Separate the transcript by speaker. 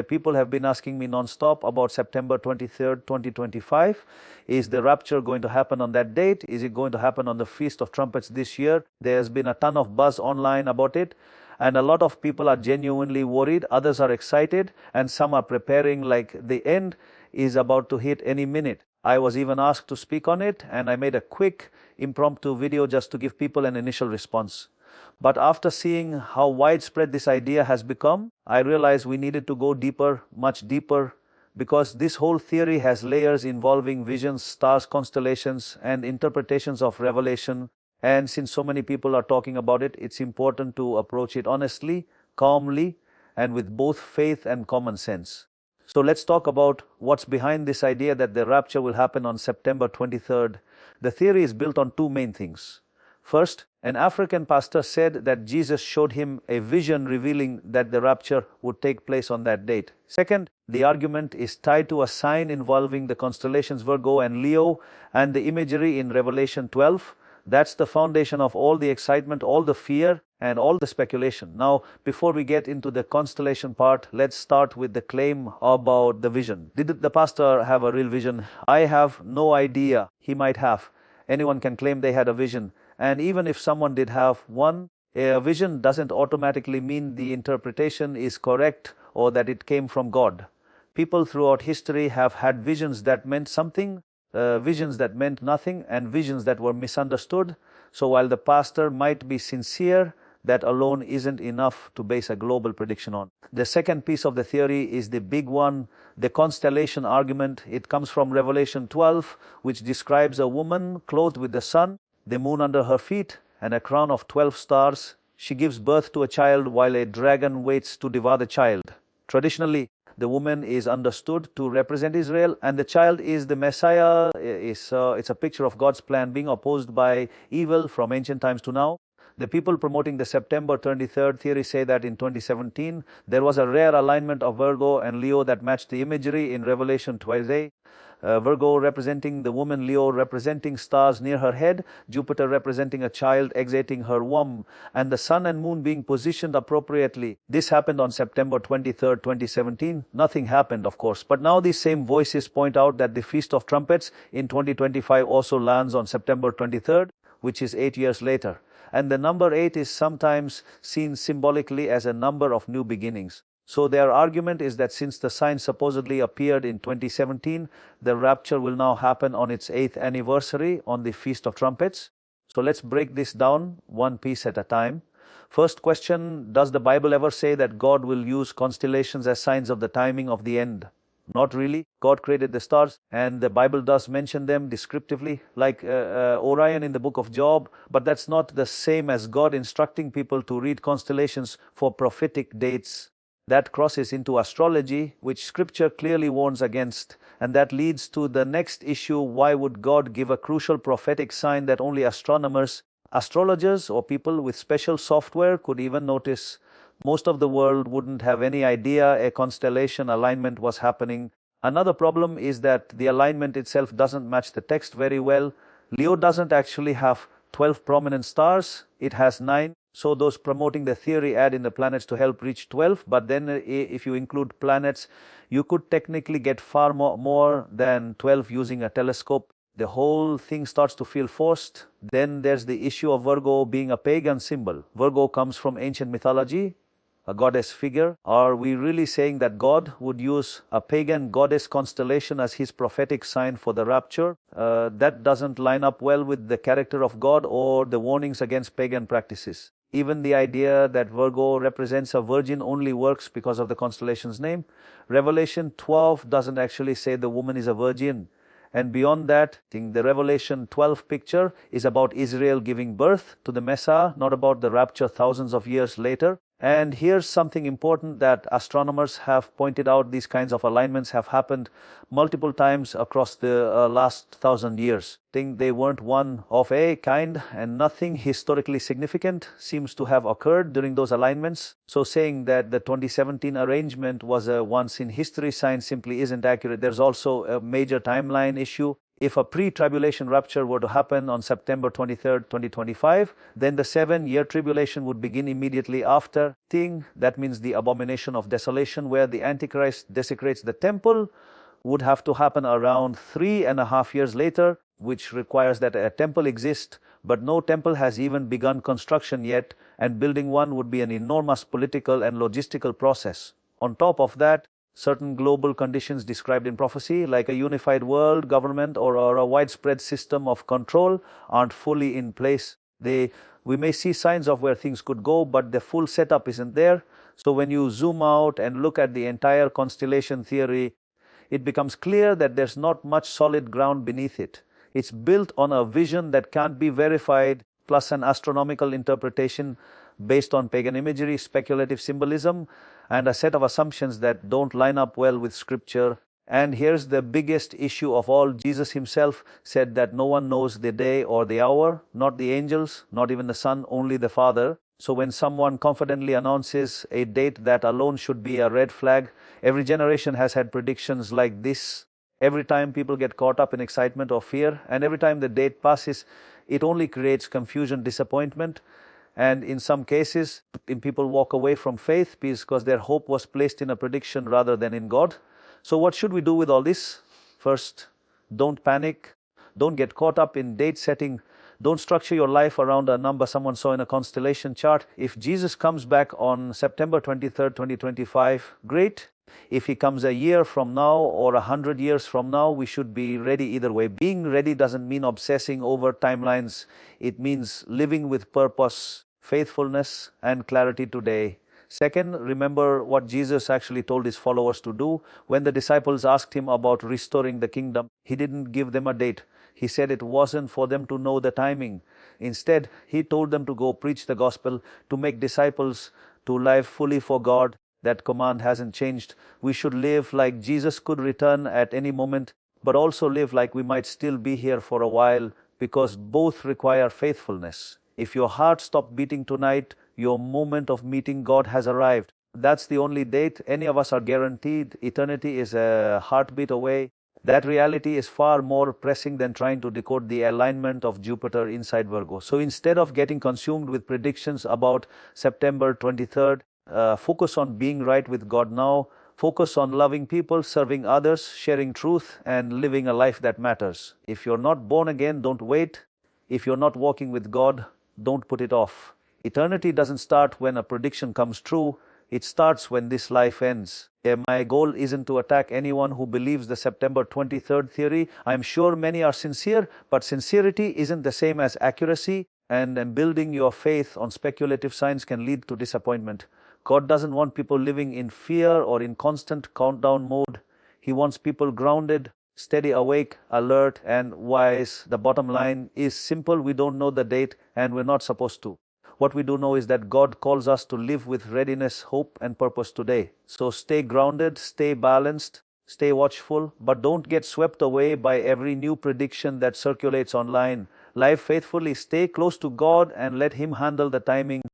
Speaker 1: People have been asking me non-stop about September 23rd, 2025. Is the rapture going to happen on that date? Is it going to happen on the Feast of Trumpets this year? There's been a ton of buzz online about it. And a lot of people are genuinely worried, others are excited, and some are preparing like the end is about to hit any minute. I was even asked to speak on it, and I made a quick impromptu video just to give people an initial response. But after seeing how widespread this idea has become, I realized we needed to go deeper, much deeper, because this whole theory has layers involving visions, stars, constellations, and interpretations of Revelation. And since so many people are talking about it, it's important to approach it honestly, calmly, and with both faith and common sense. So let's talk about what's behind this idea that the rapture will happen on September 23rd. The theory is built on two main things. First, an African pastor said that Jesus showed him a vision revealing that the rapture would take place on that date. Second, the argument is tied to a sign involving the constellations Virgo and Leo and the imagery in Revelation 12. That's the foundation of all the excitement, all the fear, and all the speculation. Now, before we get into the constellation part, let's start with the claim about the vision. Did the pastor have a real vision? I have no idea. He might have. Anyone can claim they had a vision. And even if someone did have one, a vision doesn't automatically mean the interpretation is correct or that it came from God. People throughout history have had visions that meant something, visions that meant nothing, and visions that were misunderstood. So while the pastor might be sincere, that alone isn't enough to base a global prediction on. The second piece of the theory is the big one, the constellation argument. It comes from Revelation 12, which describes a woman clothed with the sun, the moon under her feet, and a crown of 12 stars. She gives birth to a child while a dragon waits to devour the child. Traditionally, the woman is understood to represent Israel, and the child is the Messiah. It's a picture of God's plan being opposed by evil from ancient times to now. The people promoting the September 23rd theory say that in 2017, there was a rare alignment of Virgo and Leo that matched the imagery in Revelation 12a. Virgo representing the woman, Leo representing stars near her head, Jupiter representing a child exiting her womb, and the sun and moon being positioned appropriately. This happened on September 23rd, 2017. Nothing happened, of course. But now these same voices point out that the Feast of Trumpets in 2025 also lands on September 23rd, which is 8 years later. And the number 8 is sometimes seen symbolically as a number of new beginnings. So their argument is that since the sign supposedly appeared in 2017, the rapture will now happen on its 8th anniversary on the Feast of Trumpets. So let's break this down one piece at a time. First question, does the Bible ever say that God will use constellations as signs of the timing of the end? Not really. God created the stars, and the Bible does mention them descriptively, like Orion in the book of Job, but that's not the same as God instructing people to read constellations for prophetic dates. That crosses into astrology, which Scripture clearly warns against, and that leads to the next issue. Why would God give a crucial prophetic sign that only astronomers, astrologers, or people with special software could even notice? Most of the world wouldn't have any idea a constellation alignment was happening. Another problem is that the alignment itself doesn't match the text very well. Leo doesn't actually have 12 prominent stars, it has 9. So those promoting the theory add in the planets to help reach 12, but then if you include planets, you could technically get far more than 12 using a telescope. The whole thing starts to feel forced. Then there's the issue of Virgo being a pagan symbol. Virgo comes from ancient mythology, a goddess figure. Are we really saying that God would use a pagan goddess constellation as his prophetic sign for the rapture? That doesn't line up well with the character of God or the warnings against pagan practices. Even the idea that Virgo represents a virgin only works because of the constellation's name. Revelation 12 doesn't actually say the woman is a virgin. And beyond that, I think the Revelation 12 picture is about Israel giving birth to the Messiah, not about the rapture thousands of years later. And here's something important that astronomers have pointed out. These kinds of alignments have happened multiple times across the last 1,000 years. I think they weren't one of a kind, and nothing historically significant seems to have occurred during those alignments. So saying that the 2017 arrangement was a once in history sign simply isn't accurate. There's also a major timeline issue. If a pre-tribulation rapture were to happen on September 23rd, 2025, then the 7-year tribulation would begin immediately after. That means the abomination of desolation, where the Antichrist desecrates the temple, would have to happen around 3.5 years later, which requires that a temple exist, but no temple has even begun construction yet, and building one would be an enormous political and logistical process. On top of that, certain global conditions described in prophecy, like a unified world government or a widespread system of control, aren't fully in place. We may see signs of where things could go, but the full setup isn't there. So when you zoom out and look at the entire constellation theory, it becomes clear that there's not much solid ground beneath it. It's built on a vision that can't be verified, plus an astronomical interpretation based on pagan imagery, speculative symbolism, and a set of assumptions that don't line up well with Scripture. And here's the biggest issue of all. Jesus himself said that no one knows the day or the hour, not the angels, not even the Son, only the Father. So when someone confidently announces a date, that alone should be a red flag. Every generation has had predictions like this. Every time people get caught up in excitement or fear, and every time the date passes, it only creates confusion, disappointment, and in some cases, people walk away from faith because their hope was placed in a prediction rather than in God. So what should we do with all this? First, don't panic. Don't get caught up in date setting. Don't structure your life around a number someone saw in a constellation chart. If Jesus comes back on September 23rd, 2025, great. If he comes a year from now or 100 years from now, we should be ready either way. Being ready doesn't mean obsessing over timelines. It means living with purpose, faithfulness, and clarity today. Second, remember what Jesus actually told his followers to do. When the disciples asked him about restoring the kingdom, he didn't give them a date. He said it wasn't for them to know the timing. Instead, he told them to go preach the gospel, to make disciples, to live fully for God. That command hasn't changed. We should live like Jesus could return at any moment, but also live like we might still be here for a while, because both require faithfulness. If your heart stopped beating tonight, your moment of meeting God has arrived. That's the only date any of us are guaranteed. Eternity is a heartbeat away. That reality is far more pressing than trying to decode the alignment of Jupiter inside Virgo. So instead of getting consumed with predictions about September 23rd, focus on being right with God now. Focus on loving people, serving others, sharing truth, and living a life that matters. If you're not born again, don't wait. If you're not walking with God, don't put it off. Eternity doesn't start when a prediction comes true. It starts when this life ends. My goal isn't to attack anyone who believes the September 23rd theory. I'm sure many are sincere, but sincerity isn't the same as accuracy, and building your faith on speculative signs can lead to disappointment. God doesn't want people living in fear or in constant countdown mode. He wants people grounded, steady, awake, alert, and wise. The bottom line is simple. We don't know the date, and we're not supposed to. What we do know is that God calls us to live with readiness, hope, and purpose today. So stay grounded, stay balanced, stay watchful, but don't get swept away by every new prediction that circulates online. Live faithfully, stay close to God, and let Him handle the timing.